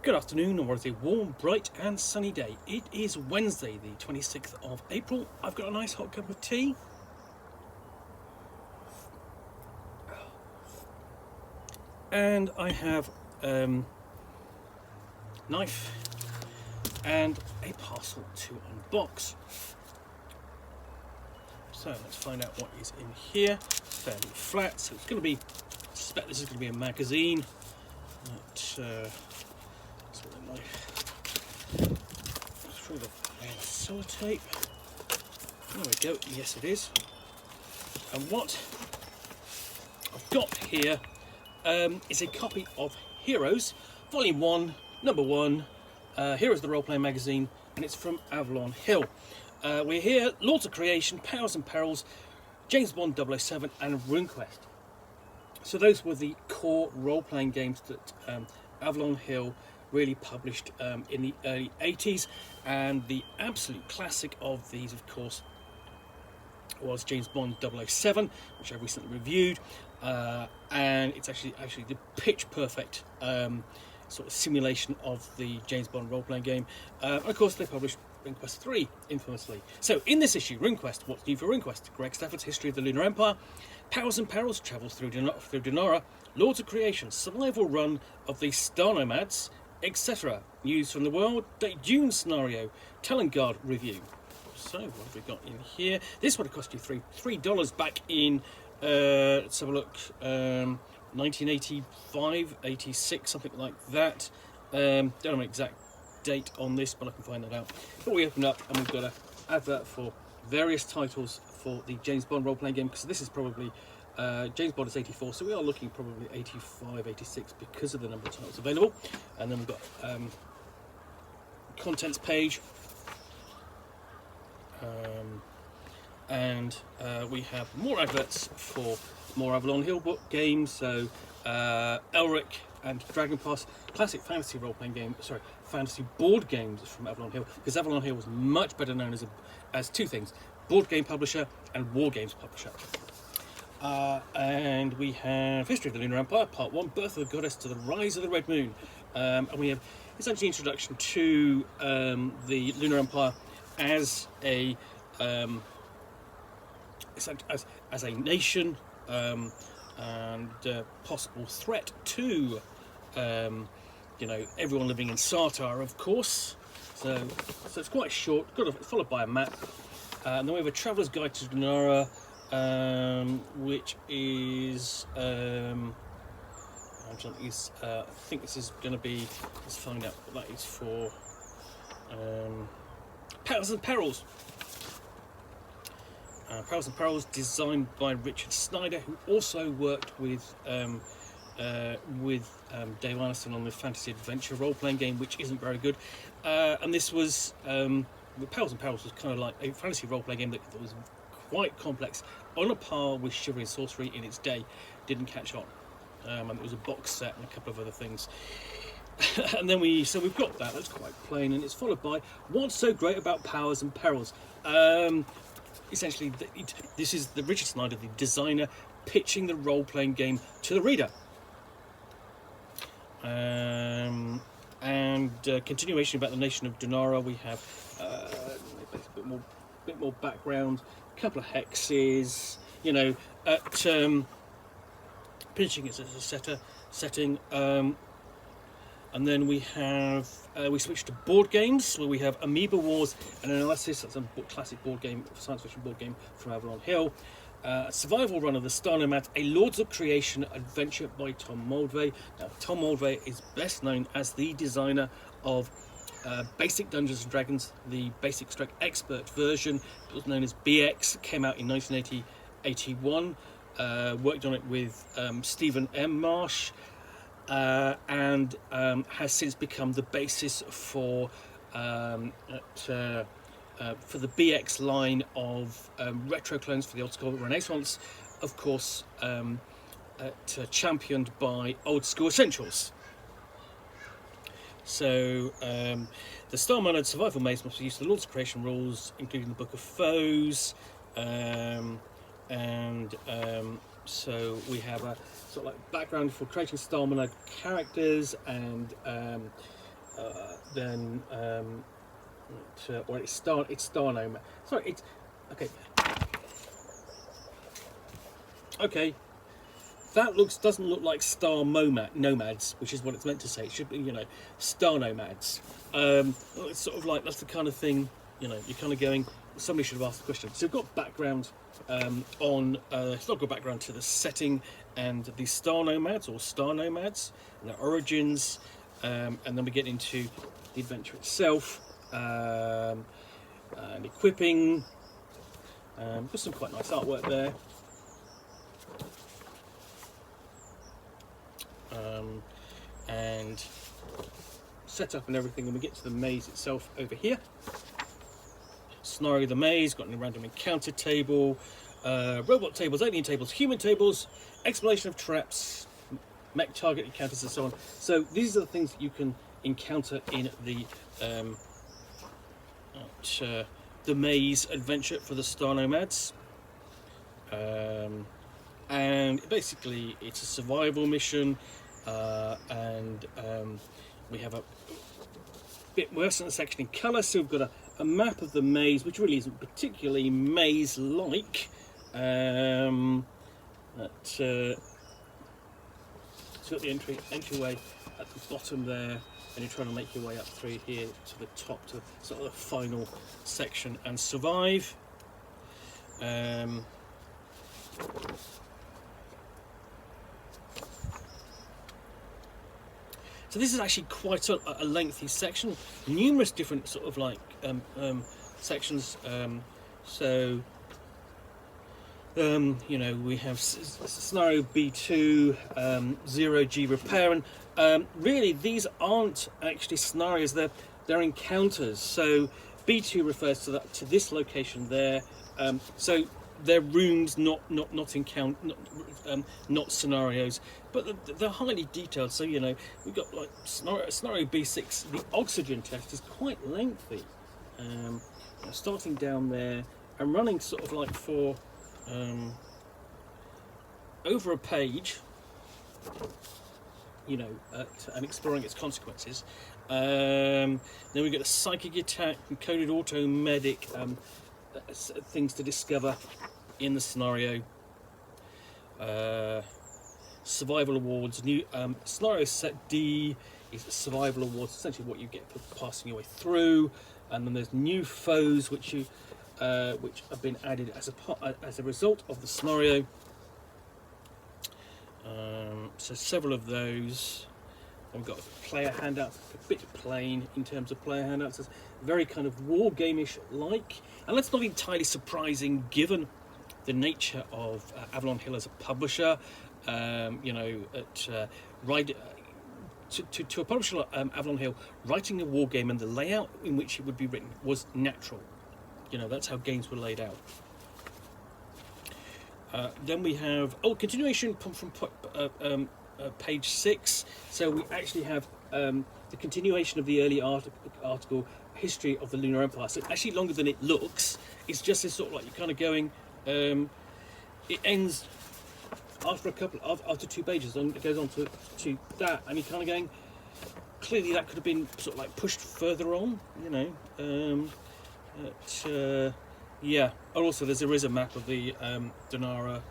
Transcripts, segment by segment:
Good afternoon, or what is a warm, bright and sunny day. It is Wednesday, the 26th of April. I've got a nice hot cup of tea. And I have knife and a parcel to unbox. So let's find out what is in here. Fairly flat, so it's going to be, I suspect this is going to be a magazine. Through the sellotape. There we go. Yes, it is. And what I've got here is a copy of Heroes, Volume 1, Number 1. Heroes, the role-playing magazine, and it's from Avalon Hill. We're here, Lords of Creation, Powers and Perils, James Bond 007, and RuneQuest. So those were the core role-playing games that Avalon Hill really published in the early 80s, and the absolute classic of these, of course, was James Bond 007, which I recently reviewed, and it's actually the pitch perfect sort of simulation of the James Bond role-playing game. And of course, they published RuneQuest 3 infamously. So in this issue, RuneQuest, what's new for RuneQuest? Greg Stafford's History of the Lunar Empire, Powers and Perils travels through Dunara, Lords of Creation, survival run of the Star Nomads, etc. News from the world, Dune scenario, Talonguard review. So what have we got in here? This would have cost you $3 back in, let's have a look, 1985, 86, something like that. Don't have an exact date on this, but I can find that out. But we opened up and we've got an advert for various titles for the James Bond role-playing game, because this is probably James Bond is 84, so we are looking probably 85, 86 because of the number of titles available. And then we've got contents page, and we have more adverts for more Avalon Hill book games. So Elric and Dragon Pass, classic fantasy role-playing game, fantasy board games from Avalon Hill, because Avalon Hill was much better known as two things: board game publisher and war games publisher. And we have History of the Lunar Empire, Part 1, Birth of the Goddess to the Rise of the Red Moon. And we have essentially introduction to the Lunar Empire as a as a nation, and possible threat to everyone living in Sartar, of course. So it's quite short, followed by a map, and then we have a Traveller's Guide to Dunara, which is I think this is going to be, let's find out what that is for. Powers and Perils. Powers and Perils, designed by Richard Snyder, who also worked with Dave Anderson on the fantasy adventure role-playing game, which isn't very good. And this was Powers and Perils was kind of like a fantasy role-playing game that was quite complex, on a par with Chivalry and Sorcery in its day. Didn't catch on. And it was a box set and a couple of other things. And then we've got that. That's quite plain, and it's followed by what's so great about Powers and Perils. Essentially, this is the Richard Snyder, the designer, pitching the role-playing game to the reader. And continuation about the nation of Dunara. We have a bit more background, a couple of hexes, pitching it as a setting. And then we have we switch to board games, where we have Amoeba Wars and Analysis. That's a classic board game, science fiction board game from Avalon Hill. Survival run of the Star Nomads, a Lords of Creation adventure by Tom Moldvay. Now, Tom Moldvay is best known as the designer of Basic Dungeons and Dragons, the Basic Stroke Expert version. It was known as BX, came out in 1981. Worked on it with Stephen M. Marsh, and has since become the basis for the BX line of retro clones for the Old School Renaissance, of course, championed by Old School Essentials. So the Star Monad survival maze must be used to the Lord's of Creation rules, including the Book of Foes, so we have a sort of like background for creating Star Monad characters, and then well, it's Star Nomad. Sorry, it's okay. Okay, that doesn't look like Nomads, which is what it's meant to say. It should be, you know, Star Nomads. It's sort of like, that's the kind of thing, you know, you're kind of going, somebody should have asked the question. So we've got background on, it's not got background to the setting and the Star Nomads or Star Nomads and their origins, and then we get into the adventure itself, and equipping. There's some quite nice artwork there. And set up and everything, and we get to the maze itself over here. Scenario of the maze, got a random encounter table, robot tables, alien tables, human tables, exploration of traps, mech target encounters, and so on. So these are the things that you can encounter in the maze adventure for the Star Nomads. And basically it's a survival mission, and we have a bit worse in the section in colour, so we've got a map of the maze, which really isn't particularly maze-like. It's got the entryway at the bottom there, and you're trying to make your way up through here to the top, to sort of the final section and survive. So this is actually quite a lengthy section, numerous different sort of like sections. You know, we have scenario B2, 0G repair, and really these aren't actually scenarios; they're encounters. So B2 refers to this location there. So they're rooms, not scenarios, but they're highly detailed. So you know, we've got like scenario B6. The oxygen test is quite lengthy. Starting down there and running sort of like for over a page, you know, and exploring its consequences. Then we get a psychic attack, encoded auto medic, things to discover in the scenario. Survival awards, new scenario set D is survival awards, essentially what you get for passing your way through, and then there's new foes which have been added as a result of the scenario. So several of those. And we've got player handouts, a bit plain in terms of player handouts. It's very kind of war game-ish like, and that's not entirely surprising given the nature of Avalon Hill as a publisher. You know, to a publisher like Avalon Hill, writing a war game and the layout in which it would be written was natural. You know, that's how games were laid out. Then we have continuation from page 6. So we actually have the continuation of the early article, history of the Lunar Empire. So it's actually longer than it looks. It's just this sort of like, you're kind of going. It ends after after 2 pages, and it goes on to that, and you're kind of going. Clearly, that could have been sort of like pushed further on, you know. Yeah. Also, there is a map of the Donara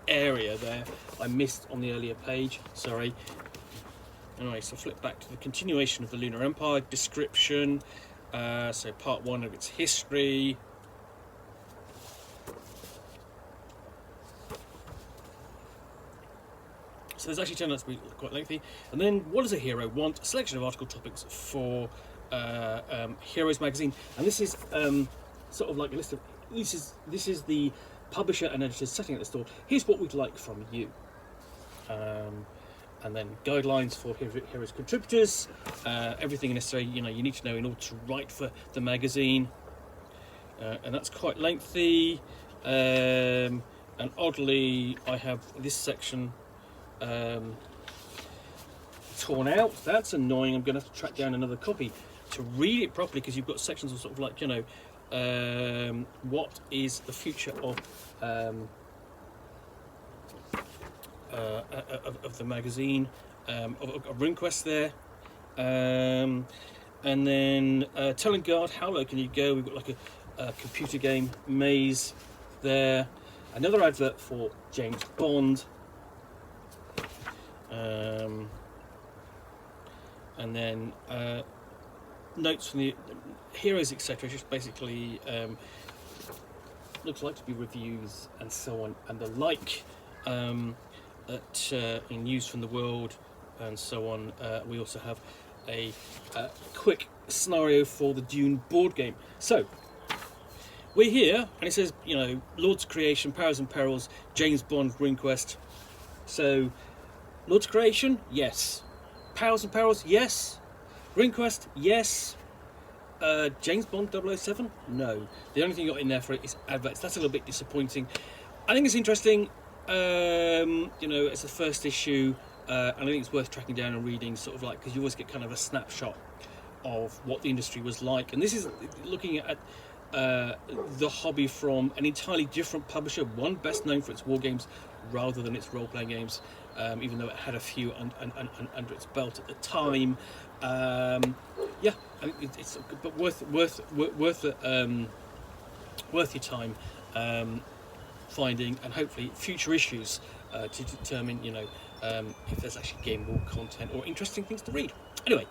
area there. I missed on the earlier page. Sorry. Anyway, so flip back to the continuation of the Lunar Empire description. So part 1 of its history. So there's actually turned out to be quite lengthy. And then, what does a hero want? A selection of article topics for Heroes magazine. And this is sort of like a list of. This is the publisher and editors setting at the store. Here's what we'd like from you. And then guidelines for Heroes contributors. Everything necessary you need to know in order to write for the magazine. And that's quite lengthy. And oddly, I have this section torn out. That's annoying. I'm going to have to track down another copy to read it properly, because you've got sections of sort of like, what is the future of the magazine. of RuneQuest there. And then Telling how low can you go? We've got like a computer game maze there. Another advert for James Bond. And then notes from the heroes, etc. Just basically looks like to be reviews and so on and the like. In news from the world and so on. We also have a quick scenario for the Dune board game. So we're here, and it says, you know, Lords of Creation, Powers and Perils, James Bond, RuneQuest. So Lords of Creation, yes. Powers and Perils, yes. RuneQuest, yes. James Bond 007, no. The only thing you got in there for it is adverts. That's a little bit disappointing. I think it's interesting. You know, it's the first issue, and I think it's worth tracking down and reading, sort of like, because you always get kind of a snapshot of what the industry was like. And this is looking at the hobby from an entirely different publisher, one best known for its war games rather than its role-playing games, even though it had a few under its belt at the time. Yeah, I think it's but worth your time finding, and hopefully future issues to determine, you know, if there's actually game world content or interesting things to read. Anyway,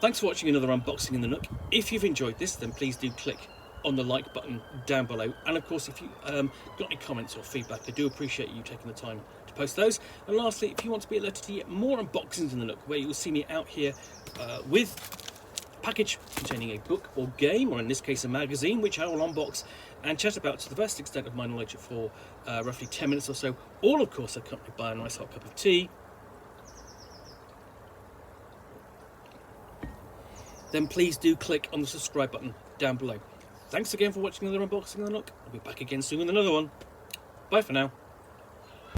thanks for watching another unboxing in the Nook. If you've enjoyed this, then please do click on the like button down below, and of course if you got any comments or feedback, I do appreciate you taking the time to post those. And lastly, if you want to be alerted to yet more unboxings in the Nook, where you will see me out here with a package containing a book or game, or in this case a magazine, which I will unbox and chat about to the best extent of my knowledge for roughly 10 minutes or so, all of course accompanied by a nice hot cup of tea, then please do click on the subscribe button down below. Thanks again for watching another unboxing in the Nook. I'll be back again soon with another one. Bye for now.